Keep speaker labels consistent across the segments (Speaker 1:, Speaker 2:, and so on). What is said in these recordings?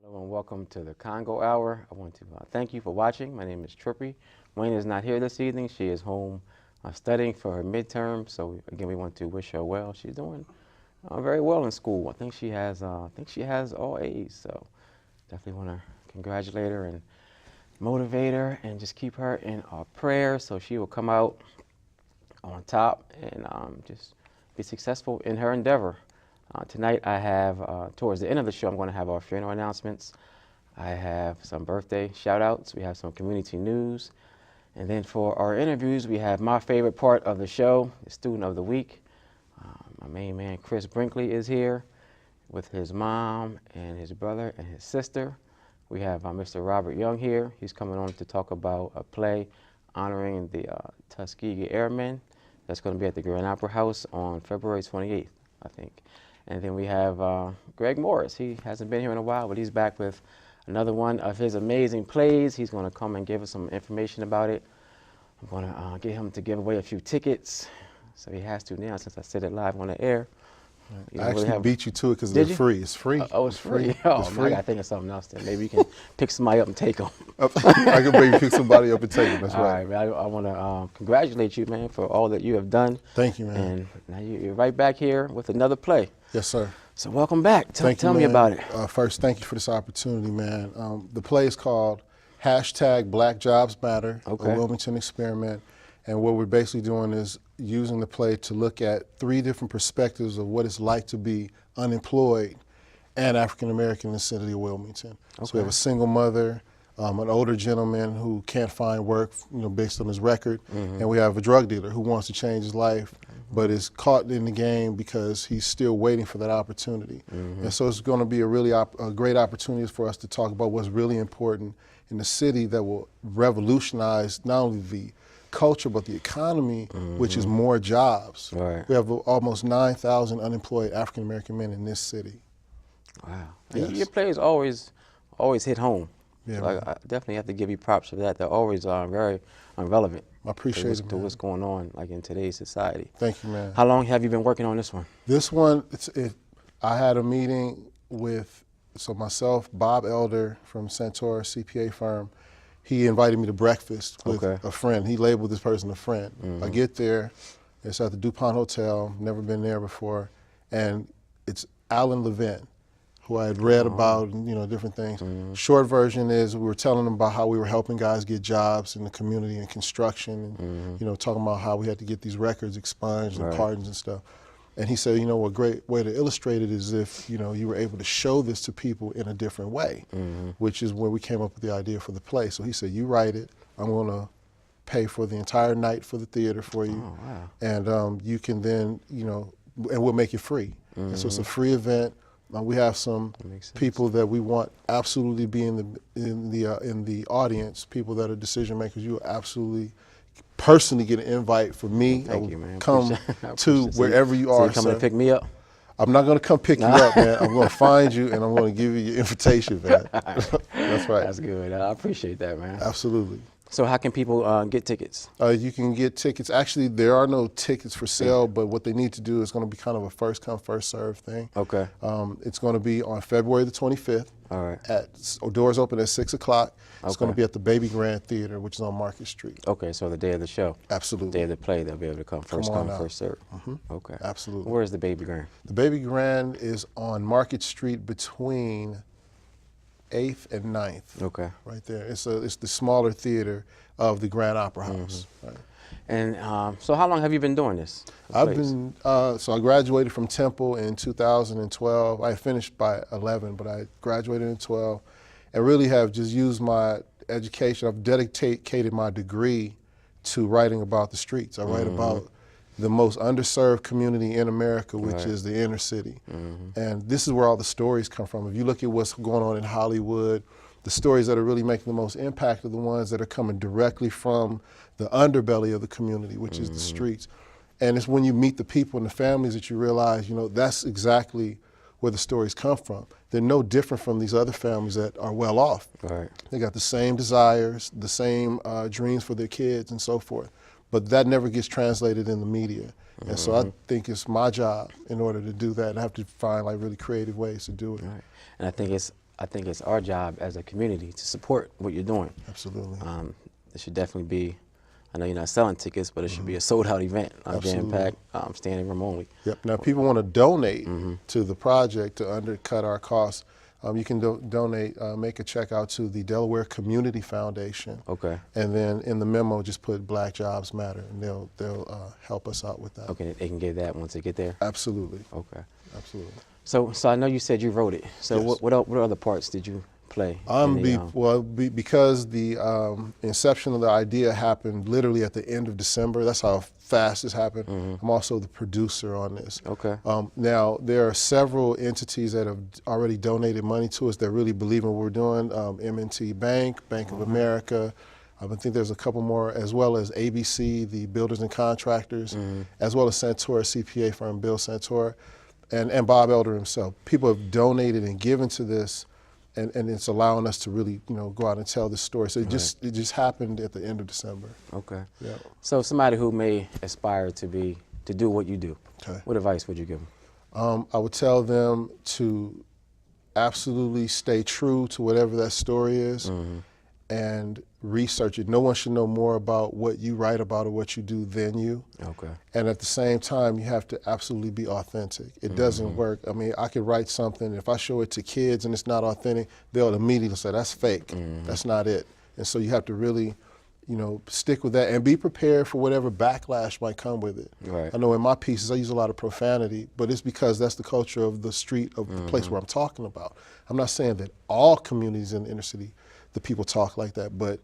Speaker 1: Hello and welcome to the Congo Hour. I want to thank you for watching. My name is Trippy. Wayne is not here this evening. She is home studying for her midterm. So again, we want to wish her well. She's doing very well in school. I think she has all A's. So definitely want to congratulate her and motivate her and just keep her in our prayers so she will come out on top and just be successful in her endeavor. Tonight I have, towards the end of the show, I'm going to have our funeral announcements. I have some birthday shout outs. We have some community news. And then for our interviews, we have my favorite part of the show, the student of the week. My main man, Chris Brinkley, is here with his mom and his brother and his sister. We have Mr. Robert Young here. He's coming on to talk about a play honoring the Tuskegee Airmen. That's going to be at the Grand Opera House on February 28th, I think. And then we have Lloyd Morris. He hasn't been here in a while, but he's back with another one of his amazing plays. He's going to come and give us some information about it. I'm going to get him to give away a few tickets. So he has to now since I said it live on the air.
Speaker 2: I actually beat you to it because they're free. It's free.
Speaker 1: Oh, it's free. Oh,
Speaker 2: it's
Speaker 1: man,
Speaker 2: free.
Speaker 1: I got to think of something else then. Maybe you can pick somebody up and take them.
Speaker 2: I can maybe pick somebody up and take them. That's
Speaker 1: All
Speaker 2: right.
Speaker 1: right, man. I want to congratulate you, man, for all that you have done.
Speaker 2: Thank you, man.
Speaker 1: And now you're right back here with another play.
Speaker 2: Yes, sir.
Speaker 1: So welcome back. Tell me
Speaker 2: man.
Speaker 1: about it.
Speaker 2: First, thank you for this opportunity, man. The play is called #Black Jobs Matter,
Speaker 1: Okay.
Speaker 2: a Wilmington experiment. And what we're basically doing is using the play to look at 3 different perspectives of what it's like to be unemployed and African American in the city of Wilmington.
Speaker 1: Okay.
Speaker 2: So we have a single mother, an older gentleman who can't find work, based on his record, and we have a drug dealer who wants to change his life, but is caught in the game because he's still waiting for that opportunity. And so it's going to be a great opportunity for us to talk about what's really important in the city that will revolutionize not only the culture but the economy, which is more jobs.
Speaker 1: Right.
Speaker 2: We have almost 9,000 unemployed African American men in this city.
Speaker 1: Wow.
Speaker 2: Yes.
Speaker 1: Your plays always hit home.
Speaker 2: Yeah,
Speaker 1: So
Speaker 2: man.
Speaker 1: I definitely have to give you props for that. They're always very relevant
Speaker 2: I appreciate it,
Speaker 1: to
Speaker 2: man.
Speaker 1: what's going on like in today's society.
Speaker 2: Thank you, man.
Speaker 1: How long have you been working on this one?
Speaker 2: This one, I had a meeting with myself, Bob Elder from Centaur CPA firm. He invited me to breakfast with
Speaker 1: Okay.
Speaker 2: a friend. He labeled this person a friend. I get there, it's at the DuPont Hotel, never been there before, and it's Alan Levin, who I had read about, and different things. Short version is we were telling him about how we were helping guys get jobs in the community and construction, and talking about how we had to get these records expunged and
Speaker 1: Right.
Speaker 2: pardons and stuff. And he said, a great way to illustrate it is if, you were able to show this to people in a different way, which is where we came up with the idea for the play. So he said, you write it, I'm going to pay for the entire night for the theater for you.
Speaker 1: Oh, wow.
Speaker 2: And you can then, and we'll make it free. And so it's a free event. We have some
Speaker 1: makes sense.
Speaker 2: people that we want absolutely be in the audience, people that are decision makers. You will absolutely personally get an invite from me.
Speaker 1: Thank you, man.
Speaker 2: Come
Speaker 1: Appreciate
Speaker 2: to
Speaker 1: it.
Speaker 2: wherever you
Speaker 1: So
Speaker 2: are.
Speaker 1: you coming
Speaker 2: sir.
Speaker 1: to pick me up?
Speaker 2: I'm not going to come pick you up, man. I'm going to find you and I'm going to give you your invitation, man. That's right.
Speaker 1: That's good. I appreciate that, man.
Speaker 2: Absolutely.
Speaker 1: So how can people get tickets?
Speaker 2: You can get tickets. Actually, there are no tickets for sale, but what they need to do is going to be kind of a first come, first serve thing.
Speaker 1: Okay.
Speaker 2: It's going to be on February the 25th.
Speaker 1: All right.
Speaker 2: Doors open at 6 o'clock. It's going
Speaker 1: Okay.
Speaker 2: to be at the Baby Grand Theater, which is on Market Street.
Speaker 1: Okay, so the day of the show.
Speaker 2: Absolutely.
Speaker 1: Day of the play, they'll be able to come. First
Speaker 2: on
Speaker 1: come,
Speaker 2: out.
Speaker 1: first serve. Okay.
Speaker 2: Absolutely.
Speaker 1: Where is the Baby Grand?
Speaker 2: The Baby Grand is on Market Street between 8th and 9th.
Speaker 1: Okay.
Speaker 2: Right there. It's the smaller theater of the Grand Opera House. Right.
Speaker 1: And so how long have you been doing this?
Speaker 2: I've been, so I graduated from Temple in 2012. I finished by 11, but I graduated in 12 and really have just used my education. I've dedicated my degree to writing about the streets. I write about the most underserved community in America, which
Speaker 1: Right.
Speaker 2: is the inner city. And this is where all the stories come from. If you look at what's going on in Hollywood, the stories that are really making the most impact are the ones that are coming directly from the underbelly of the community, which is the streets. And it's when you meet the people and the families that you realize, that's exactly where the stories come from. They're no different from these other families that are well off.
Speaker 1: Right.
Speaker 2: They got the same desires, the same dreams for their kids and so forth. But that never gets translated in the media. And so I think it's my job in order to do that. And I have to find really creative ways to do it.
Speaker 1: Right. And I think it's I think it's our job as a community to support what you're doing.
Speaker 2: Absolutely.
Speaker 1: It should definitely be, I know you're not selling tickets, but it should be a sold-out event, jam-packed, standing room only.
Speaker 2: Yep. Now, people want to donate to the project to undercut our costs. You can donate, make a check out to the Delaware Community Foundation.
Speaker 1: Okay.
Speaker 2: And then in the memo, just put Black Jobs Matter, and they'll help us out with that.
Speaker 1: Okay, they can get that once they get there?
Speaker 2: Absolutely.
Speaker 1: Okay.
Speaker 2: Absolutely.
Speaker 1: So I know you said you wrote it. So
Speaker 2: Yes.
Speaker 1: what other parts did you play?
Speaker 2: Because the inception of the idea happened literally at the end of December. That's how fast this happened. I'm also the producer on this.
Speaker 1: Okay.
Speaker 2: Now, there are several entities that have already donated money to us that really believe in what we're doing. M&T Bank, Bank of America. I think there's a couple more, as well as ABC, the builders and contractors, as well as Santora CPA firm, Bill Santora, and Bob Elder himself. People have donated and given to this. And it's allowing us to really, go out and tell this story. So it just happened at the end of December.
Speaker 1: Okay.
Speaker 2: Yeah.
Speaker 1: So somebody who may aspire to do what you do,
Speaker 2: Okay.
Speaker 1: what advice would you give them?
Speaker 2: I would tell them to absolutely stay true to whatever that story is and research it. No one should know more about what you write about or what you do than you.
Speaker 1: Okay.
Speaker 2: And at the same time, you have to absolutely be authentic. It doesn't work. I mean, I could write something, if I show it to kids and it's not authentic, they'll immediately say, that's fake. That's not it. And so you have to really, stick with that and be prepared for whatever backlash might come with it.
Speaker 1: Right.
Speaker 2: I know in my pieces, I use a lot of profanity, but it's because that's the culture of the street, of the place where I'm talking about. I'm not saying that all communities in the inner city, the people talk like that, but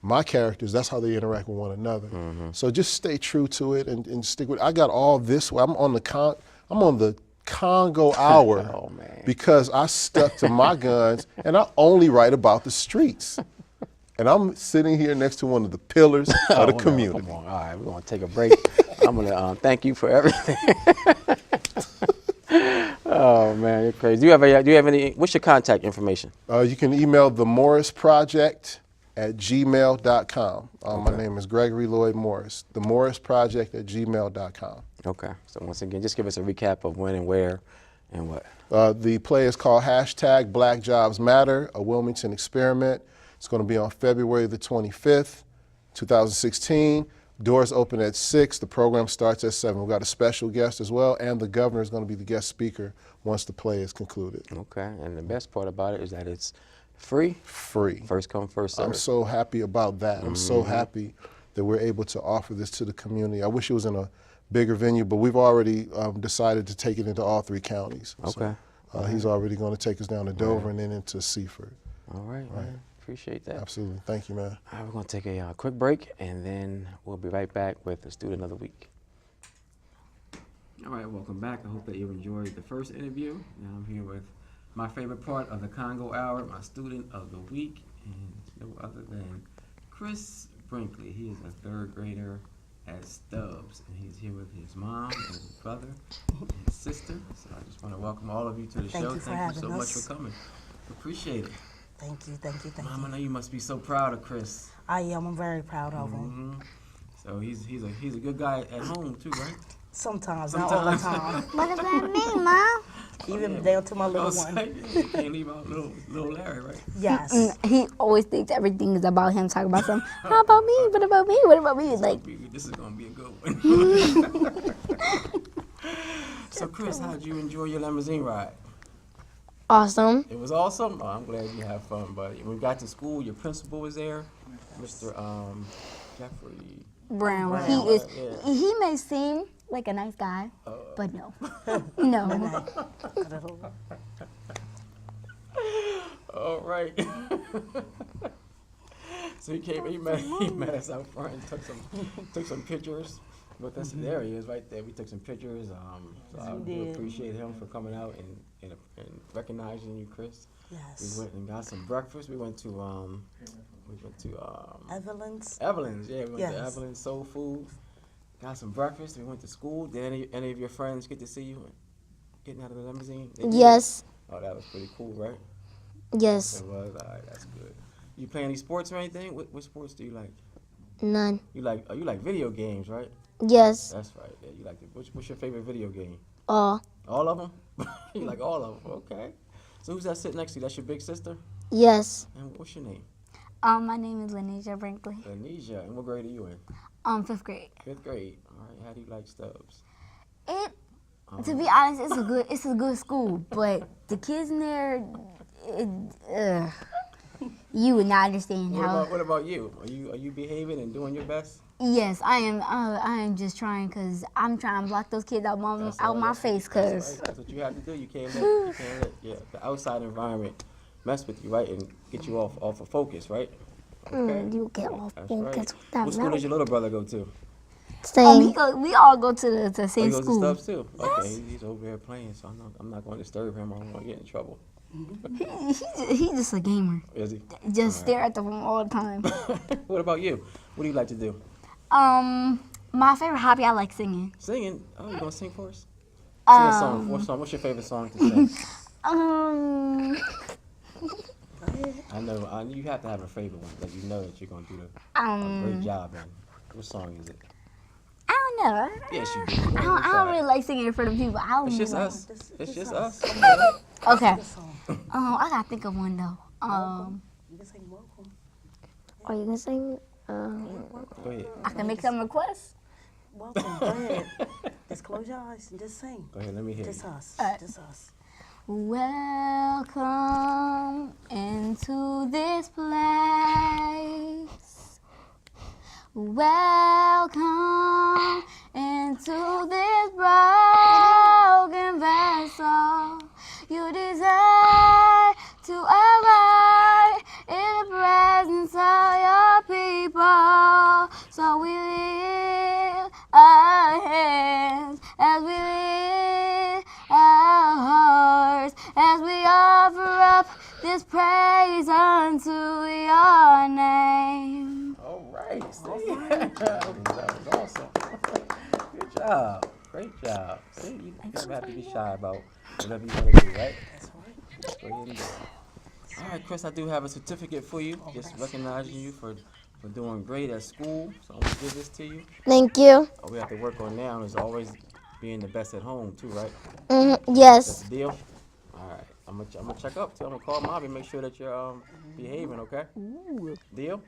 Speaker 2: my characters, that's how they interact with one another. So just stay true to it and stick with it. I got all this. I'm on the Congo Hour
Speaker 1: Oh, man.
Speaker 2: because I stuck to my guns and I only write about the streets. And I'm sitting here next to one of the pillars of the community.
Speaker 1: Come on. All right, we're going to take a break. I'm going to thank you for everything. Oh, man, you're crazy. Do you have any, what's your contact information?
Speaker 2: You can email themorrisproject@gmail.com. My name is Gregory Lloyd Morris. Themorrisproject@gmail.com.
Speaker 1: Okay. So once again, just give us a recap of when and where and what.
Speaker 2: The play is called #BlackJobsMatter, a Wilmington experiment. It's going to be on February the 25th, 2016. Doors open at 6. The program starts at 7. We've got a special guest as well, and the governor is going to be the guest speaker once the play is concluded.
Speaker 1: Okay. And the best part about it is that it's free.
Speaker 2: Free.
Speaker 1: First come, first serve.
Speaker 2: I'm so happy about that. I'm so happy that we're able to offer this to the community. I wish it was in a bigger venue, but we've already decided to take it into all 3 counties.
Speaker 1: Okay.
Speaker 2: So, he's already going to take us down to Dover and then into Seaford.
Speaker 1: All right, man. Appreciate that.
Speaker 2: Absolutely. Thank you, man.
Speaker 1: All right, we're going to take a quick break, and then we'll be right back with the Student of the Week. All right, welcome back. I hope that you enjoyed the first interview. Now I'm here with my favorite part of the Congo Hour, my Student of the Week, and no other than Chris Brinkley. He is a 3rd grader at Stubbs, and he's here with his mom and his brother and his sister. So I just want to welcome all of you to the show. Thank you so much for coming. Appreciate it.
Speaker 3: Thank you.
Speaker 1: Mom, I know you must be so proud of Chris.
Speaker 3: I am. I'm very proud of him.
Speaker 1: So he's a good guy at home too, right?
Speaker 3: Sometimes, not all the time.
Speaker 4: What about me, Mom?
Speaker 3: Even down to my little one.
Speaker 1: You can't leave out little Larry, right?
Speaker 3: Yes.
Speaker 4: He always thinks everything is about him. Talking about something. How about me? What about me? What about me? Like,
Speaker 1: This is gonna be a good one. So Chris, how did you enjoy your limousine ride?
Speaker 4: awesome.
Speaker 1: It was awesome. Oh, I'm glad you had fun, buddy. When we got to school, your principal was there, Mr. Jeffrey
Speaker 4: Brown.
Speaker 1: Brown,
Speaker 4: He is.
Speaker 1: yeah.
Speaker 4: He may seem like a nice guy, but no, no.
Speaker 1: All right. So he met us out front and took some pictures with us. There he is, right there. We took some pictures. So I do appreciate him for coming out and recognizing you, Chris.
Speaker 3: Yes.
Speaker 1: We went and got some breakfast. We went to
Speaker 3: Evelyn's.
Speaker 1: Evelyn's. Yeah, we went to
Speaker 3: Yes.
Speaker 1: Evelyn's Soul Food. Got some breakfast. We went to school. Did any of your friends get to see you getting out of the limousine? They did?
Speaker 4: Yes,
Speaker 1: Oh, that was pretty cool, right?
Speaker 4: yes,
Speaker 1: It was. All right, that's good. You play any sports or anything? What sports do you like?
Speaker 4: none.
Speaker 1: You like video games, right?
Speaker 4: Yes,
Speaker 1: That's right. Yeah, you like what's your favorite video game?
Speaker 4: all.
Speaker 1: All of them? You like all of them? Okay. So who's that sitting next to you? That's your big sister?
Speaker 4: Yes.
Speaker 1: And what's your name?
Speaker 4: My name is Lanisha Brinkley.
Speaker 1: Anisha. And what grade are you in?
Speaker 4: 5th grade.
Speaker 1: 5th grade. All right. How do you like Stubbs?
Speaker 4: To be honest, it's a good school, but the kids in there, you would not understand how.
Speaker 1: What about you? Are you behaving and doing your best?
Speaker 4: Yes, I am. I am just trying because I'm trying to block those kids out my face. Cause
Speaker 1: That's what you have to do. You can't let the outside environment mess with you, right, and get you off of focus, right? Okay.
Speaker 4: you get off
Speaker 1: That's
Speaker 4: focus
Speaker 1: right.
Speaker 4: with that
Speaker 1: What school does your little brother go to?
Speaker 4: we all go to the
Speaker 1: Oh, he
Speaker 4: same
Speaker 1: goes
Speaker 4: school.
Speaker 1: to Stubbs too. Okay, he's over there playing, so I'm not going to disturb him. I don't want to get in trouble.
Speaker 4: He's just a gamer.
Speaker 1: Is he?
Speaker 4: Just stare at the phone all the time.
Speaker 1: What about you? What do you like to do?
Speaker 4: My favorite hobby, I like singing.
Speaker 1: Singing. Oh, you gonna sing for us? Sing a song. What song? What's your favorite song to sing? I know you have to have a favorite one that you know that you're gonna do a great job in. What song is it?
Speaker 4: I don't know.
Speaker 1: Yes, you do.
Speaker 4: I don't really like singing in front of people. I don't
Speaker 1: It's just
Speaker 4: know.
Speaker 1: us. It's just us.
Speaker 4: Okay.
Speaker 3: Good song.
Speaker 4: I gotta think of one though.
Speaker 3: You can sing welcome.
Speaker 4: Are you gonna sing?
Speaker 1: Go ahead.
Speaker 4: I can make some requests.
Speaker 3: Welcome. Go ahead. Just close your eyes and just sing.
Speaker 1: Go ahead. Let me hear
Speaker 3: Just
Speaker 1: you.
Speaker 3: us. Just us.
Speaker 4: Welcome into this place. Welcome into this broken vessel. You desire to abide in the presence of your people. So we lift our hands as we lift our hearts, as we offer up this praise unto your name.
Speaker 1: All right. See? That was awesome. Good job. Great job. See, you never have to be shy about whatever you want to do, right?
Speaker 3: That's right.
Speaker 1: Go ahead and do it. All right, Chris, I do have a certificate for you, just recognizing you for doing great at school. So I'm going to give this to you.
Speaker 4: Thank you.
Speaker 1: All we have to work on now is always being the best at home, too, right? That's
Speaker 4: Yes.
Speaker 1: the deal? All right. I'm gonna check up, too. I'm going to call Mom and make sure that you're behaving, okay? Deal?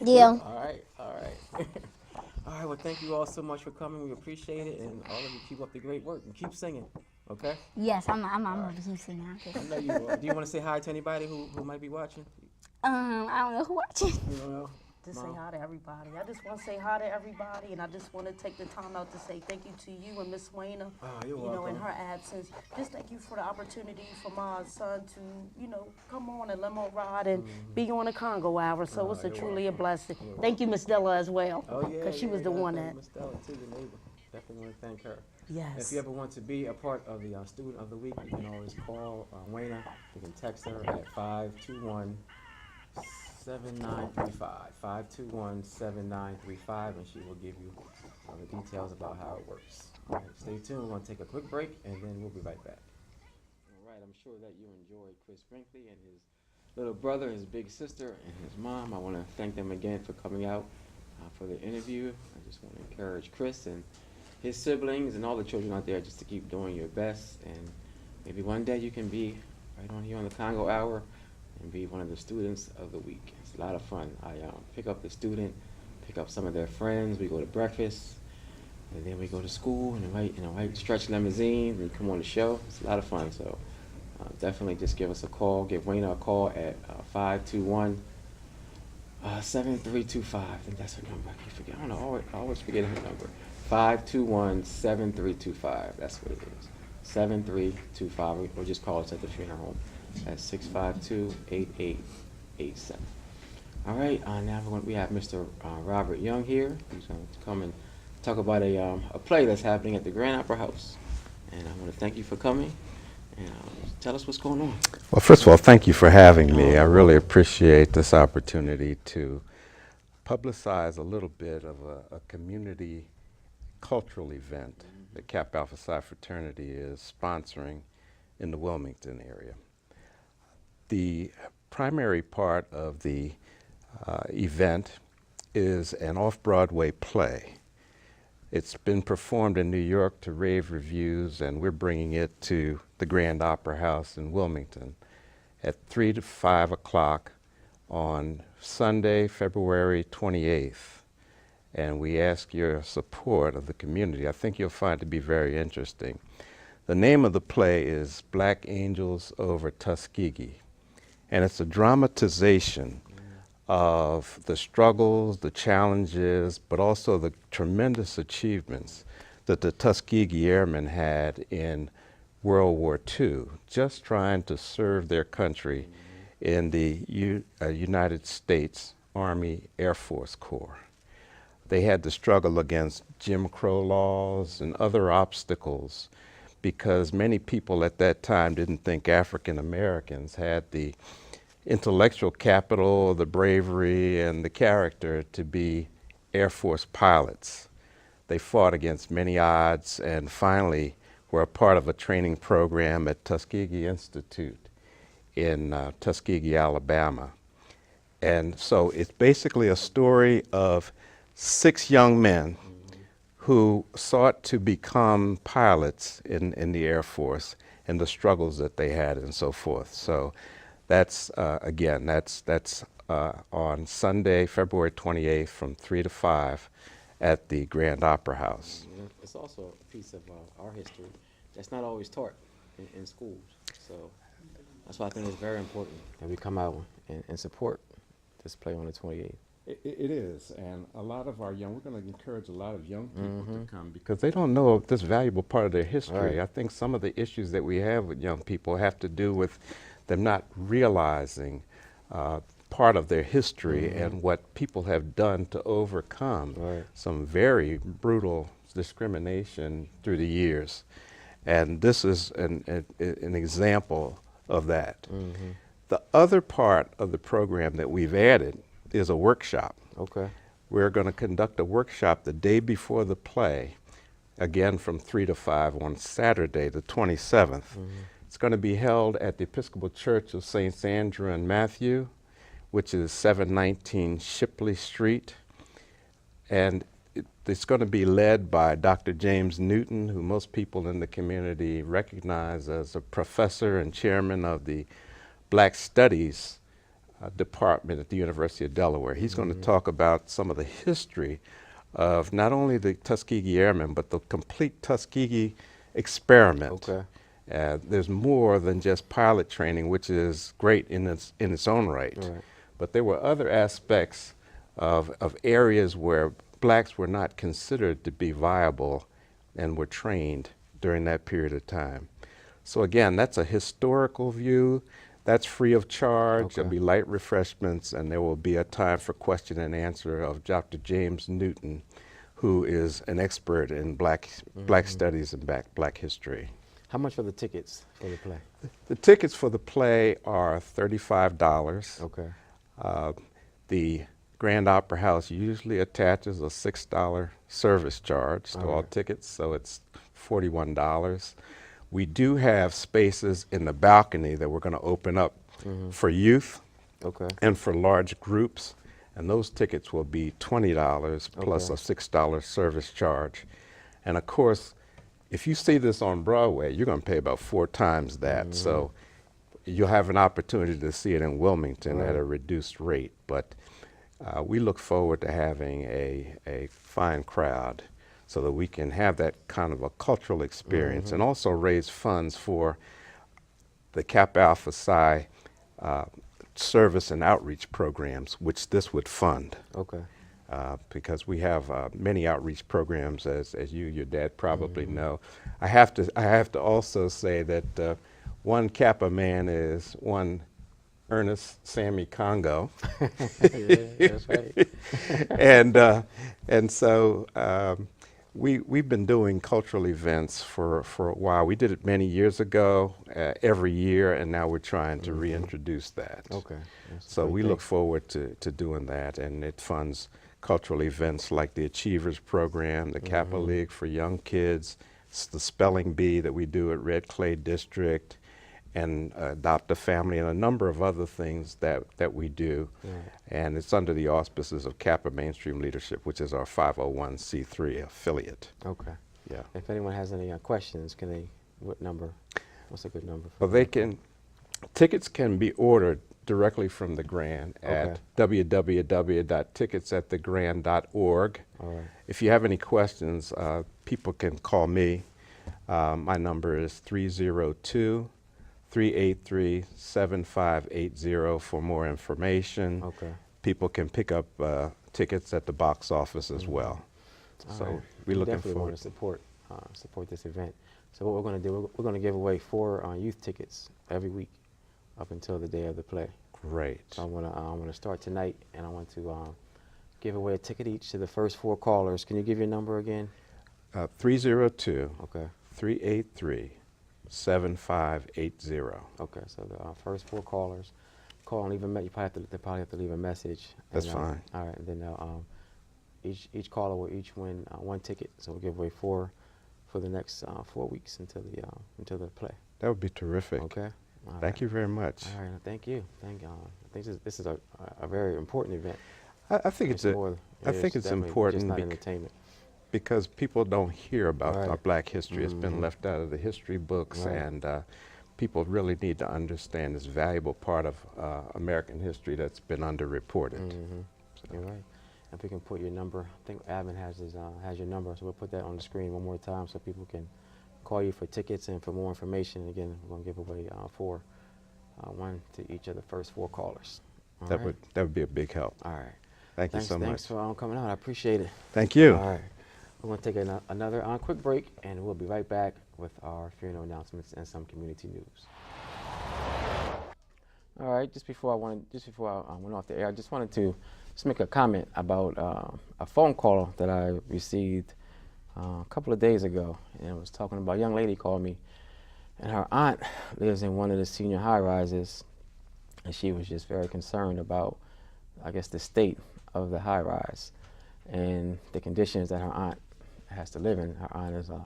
Speaker 4: Deal.
Speaker 1: All right. All right, well, thank you all so much for coming. We appreciate it, and all of you keep up the great work and keep singing, okay?
Speaker 4: Yes, I'm gonna keep singing.
Speaker 1: I know you will. Do you want to say hi to anybody who might be watching?
Speaker 4: I don't know who watching.
Speaker 1: You don't know?
Speaker 3: Just say
Speaker 1: Mom?
Speaker 3: hi to everybody. I just want to say hi to everybody, and I just want to take the time out to say thank you to you and Miss Wayna.
Speaker 1: Oh, you're
Speaker 3: You know, in
Speaker 1: welcome.
Speaker 3: her absence, just thank you for the opportunity for my son to, come on a limo ride and be on a Congo Hour. So it's
Speaker 1: you're
Speaker 3: truly a blessing. Thank you, Miss Della, as well.
Speaker 1: Oh, yeah.
Speaker 3: Because she was the
Speaker 1: yeah,
Speaker 3: one
Speaker 1: thank
Speaker 3: that.
Speaker 1: Miss Stella, too, your neighbor. Definitely want to thank her.
Speaker 3: Yes.
Speaker 1: If you ever want to be a part of the Student of the Week, you can always call Wayna. You can text her at 521-7935. 521-7935, and she will give you the details about how it works. All right, stay tuned. We're going to take a quick break, and then we'll be right back. All right, I'm sure that you enjoyed Chris Brinkley and his little brother, his big sister, and his mom. I want to thank them again for coming out for the interview. I just want to encourage Chris and his siblings and all the children out there just to keep doing your best, and maybe one day you can be right on here on the Congo Hour and be one of the students of the week. It's a lot of fun. I pick up the student, pick up some of their friends, we go to breakfast, and then we go to school in a white stretch limousine and come on the show. It's a lot of fun, so definitely just give us a call. Give Wayna a call at 521-7325. I think that's her number. I keep forgetting. I don't know. I always forget her number. 521-7325. That's what it is. 7325. Or just call us at the funeral home at 652-8887. All right. Now we have Mr. Robert Young here. He's going to come and talk about a play that's happening at the Grand Opera House. And I want to thank you for coming. And tell us what's going on.
Speaker 5: Well, first of all, thank you for having me. I really appreciate this opportunity to publicize a little bit of a community cultural event that Kappa Alpha Psi fraternity is sponsoring in the Wilmington area. The primary part of the event is an off-Broadway play. It's been performed in New York to rave reviews, and we're bringing it to the Grand Opera House in Wilmington at 3 to 5 o'clock on Sunday, February 28th. And we ask your support of the community. I think you'll find it to be very interesting. The name of the play is Black Angels over Tuskegee, and it's a dramatization of the struggles, the challenges, but also the tremendous achievements that the Tuskegee Airmen had in World War II, just trying to serve their country in the United States Army Air Force Corps. They had to struggle against Jim Crow laws and other obstacles because many people at that time didn't think African Americans had the intellectual capital, the bravery, and the character to be Air Force pilots. They fought against many odds and finally were a part of a training program at Tuskegee Institute in Tuskegee, Alabama. And so it's basically a story of 6 young men who sought to become pilots in the Air Force and the struggles that they had and so forth. So that's, again, that's on Sunday, February 28th from 3 to 5 at the Grand Opera House.
Speaker 1: It's also a piece of our history that's not always taught in schools. So that's why I think it's very important that we come out and support this play on the 28th.
Speaker 5: It is, and a lot of our we're going to encourage a lot of young people to come because they don't know this valuable part of their history.
Speaker 1: Right.
Speaker 5: I think some of the issues that we have with young people have to do with them not realizing part of their history and what people have done to overcome some very brutal discrimination through the years. And this is an example of that. The other part of the program that we've added is a workshop.
Speaker 1: Okay.
Speaker 5: We're going to conduct a workshop the day before the play, again from 3 to 5 on Saturday, the 27th. It's going to be held at the Episcopal Church of Saints Andrew and Matthew, which is 719 Shipley Street. And it's going to be led by Dr. James Newton, who most people in the community recognize as a professor and chairman of the Black Studies department at the University of Delaware. He's going to talk about some of the history of not only the Tuskegee Airmen, but the complete Tuskegee experiment.
Speaker 1: Okay.
Speaker 5: There's more than just pilot training, which is great in its own right. But there were other aspects of areas where blacks were not considered to be viable and were trained during that period of time. So again, that's a historical view. That's free of charge.
Speaker 1: Okay.
Speaker 5: There'll be light refreshments, and there will be a time for question and answer of Dr. James Newton, who is an expert in black studies and black history.
Speaker 1: How much are the tickets for the play?
Speaker 5: The tickets for the play are $35.
Speaker 1: Okay.
Speaker 5: The Grand Opera House usually attaches a $6 service charge to all tickets, so it's $41. We do have spaces in the balcony that we're going to open up for youth and for large groups, and those tickets will be $20 plus a $6 service charge. And of course, if you see this on Broadway, you're going to pay about 4 times that, so you'll have an opportunity to see it in Wilmington at a reduced rate. But we look forward to having a fine crowd so that we can have that kind of a cultural experience and also raise funds for the Kappa Alpha Psi service and outreach programs, which this would fund.
Speaker 1: Okay.
Speaker 5: Because we have many outreach programs, as your dad probably know. I have to also say that one Kappa man is one Ernest Sammy Congo.
Speaker 1: Yeah, that's right.
Speaker 5: and so we've been doing cultural events for a while. We did it many years ago, every year, and now we're trying to reintroduce that.
Speaker 1: Okay.
Speaker 5: So we look forward to doing that, and it funds cultural events like the Achievers Program, the Kappa League for young kids, it's the Spelling Bee that we do at Red Clay District, and adopt a family and a number of other things that we do.
Speaker 1: Right.
Speaker 5: And it's under the auspices of Kappa Mainstream Leadership, which is our 501c3 affiliate.
Speaker 1: Okay.
Speaker 5: Yeah.
Speaker 1: If anyone has any questions, can they, what number? What's a good number?
Speaker 5: Well, tickets can be ordered directly from the Grand at www.ticketsatthegrand.org.
Speaker 1: All right.
Speaker 5: If you have any questions, people can call me. My number is 302-383-7580 for more information.
Speaker 1: Okay.
Speaker 5: People can pick up tickets at the box office as well.
Speaker 1: All
Speaker 5: So
Speaker 1: right.
Speaker 5: we're
Speaker 1: We
Speaker 5: looking
Speaker 1: definitely
Speaker 5: forward.
Speaker 1: want to support this event. So what we're going to do, we're going to give away 4 youth tickets every week up until the day of the play.
Speaker 5: Great.
Speaker 1: So I want to start tonight, and I want to give away a ticket each to the first 4 callers. Can you give your number again?
Speaker 5: 302
Speaker 1: Okay.
Speaker 5: 383-7580.
Speaker 1: Okay. So the first 4 callers call and leave a message. They probably have to leave a message.
Speaker 5: That's
Speaker 1: and,
Speaker 5: fine.
Speaker 1: All right. And then each caller will each win 1 ticket. So we'll give away 4 for the next 4 weeks until the play.
Speaker 5: That would be terrific.
Speaker 1: Okay. All
Speaker 5: Thank
Speaker 1: right.
Speaker 5: you very much.
Speaker 1: All right. Thank you. I think this is a very important event.
Speaker 5: I think it's
Speaker 1: definitely
Speaker 5: important
Speaker 1: just not entertainment.
Speaker 5: because people don't hear about
Speaker 1: Right.
Speaker 5: our black history. It's been left out of the history books,
Speaker 1: Right.
Speaker 5: and people really need to understand this valuable part of American history that's been underreported.
Speaker 1: You're right. If we can put your number, I think Admin has your number, so we'll put that on the screen one more time so people can call you for tickets and for more information. Again, we're going to give away 4, 1 to each of the first 4 callers. All
Speaker 5: That
Speaker 1: right?
Speaker 5: would be a big help.
Speaker 1: All right.
Speaker 5: Thank you
Speaker 1: Thanks,
Speaker 5: so much.
Speaker 1: Thanks for coming out. I appreciate it.
Speaker 5: Thank you.
Speaker 1: All right. We're going to take another quick break, and we'll be right back with our funeral announcements and some community news. All right. Just before I went off the air, I just wanted to make a comment about a phone call that I received a couple of days ago, and it was talking about a young lady called me, and her aunt lives in one of the senior high-rises, and she was just very concerned about, I guess, the state of the high-rise and the conditions that her aunt has to live in. Her aunt is, I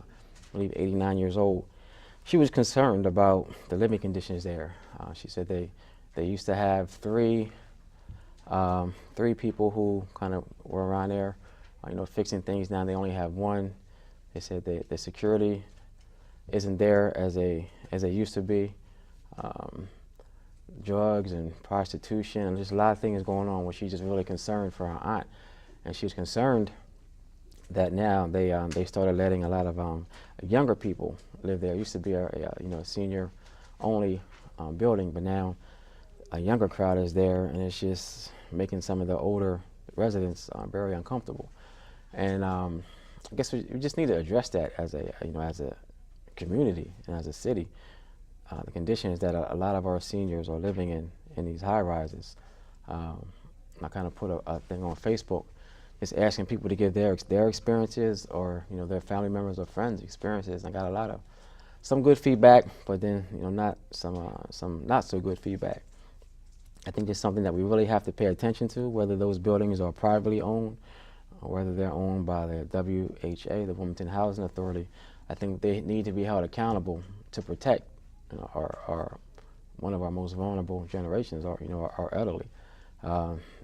Speaker 1: believe, 89 years old. She was concerned about the living conditions there. She said they used to have 3 people who kind of were around there, fixing things. Now they only have 1. They said the security isn't there as they used to be. Drugs and prostitution, and just a lot of things going on where she's just really concerned for her aunt. And she was concerned that now they started letting a lot of younger people live there. It used to be a senior only building, but now a younger crowd is there, and it's just making some of the older residents very uncomfortable. And I guess we just need to address that as a community and as a city. The conditions that a lot of our seniors are living in these high rises. I kind of put a thing on Facebook, just asking people to give their experiences, or their family members or friends' experiences. I got a lot of some good feedback, but then not some not so good feedback. I think it's something that we really have to pay attention to, whether those buildings are privately owned or whether they're owned by the WHA, the Wilmington Housing Authority. I think they need to be held accountable to protect our one of our most vulnerable generations, our elderly.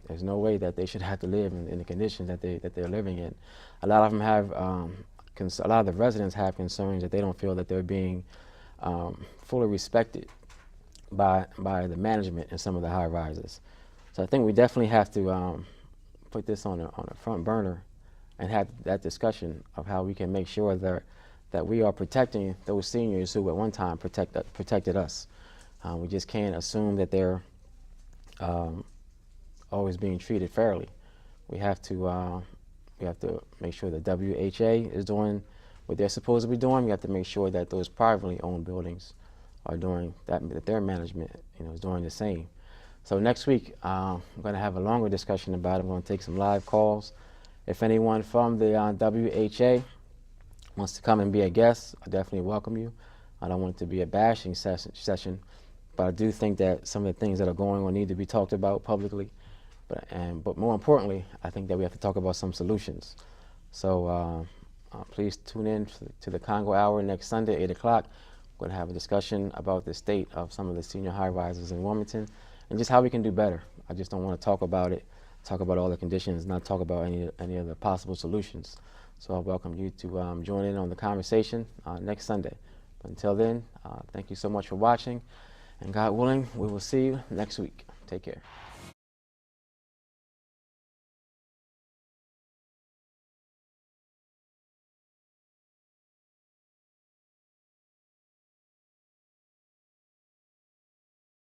Speaker 1: There's no way that they should have to live in the conditions that they're living in. A lot of them have, a lot of the residents have concerns that they don't feel that they're being fully respected by the management in some of the high rises. So I think we definitely have to put this on the front burner and have that discussion of how we can make sure that we are protecting those seniors who at one time protected us. We just can't assume that they're always being treated fairly. We have to make sure that WHA is doing what they're supposed to be doing. We have to make sure that those privately owned buildings are doing that their management is doing the same. So next week I'm going to have a longer discussion about it. I'm going to take some live calls. If anyone from the WHA wants to come and be a guest, I definitely welcome you. I don't want it to be a bashing session, but I do think that some of the things that are going on need to be talked about publicly. But more importantly, I think that we have to talk about some solutions. So please tune in to the Congo Hour next Sunday, 8 o'clock. We're going to have a discussion about the state of some of the senior high-rises in Wilmington and just how we can do better. I just don't want to talk about it, talk about all the conditions, not talk about any of the possible solutions. So I welcome you to join in on the conversation next Sunday. But until then, thank you so much for watching, and God willing, we will see you next week. Take care.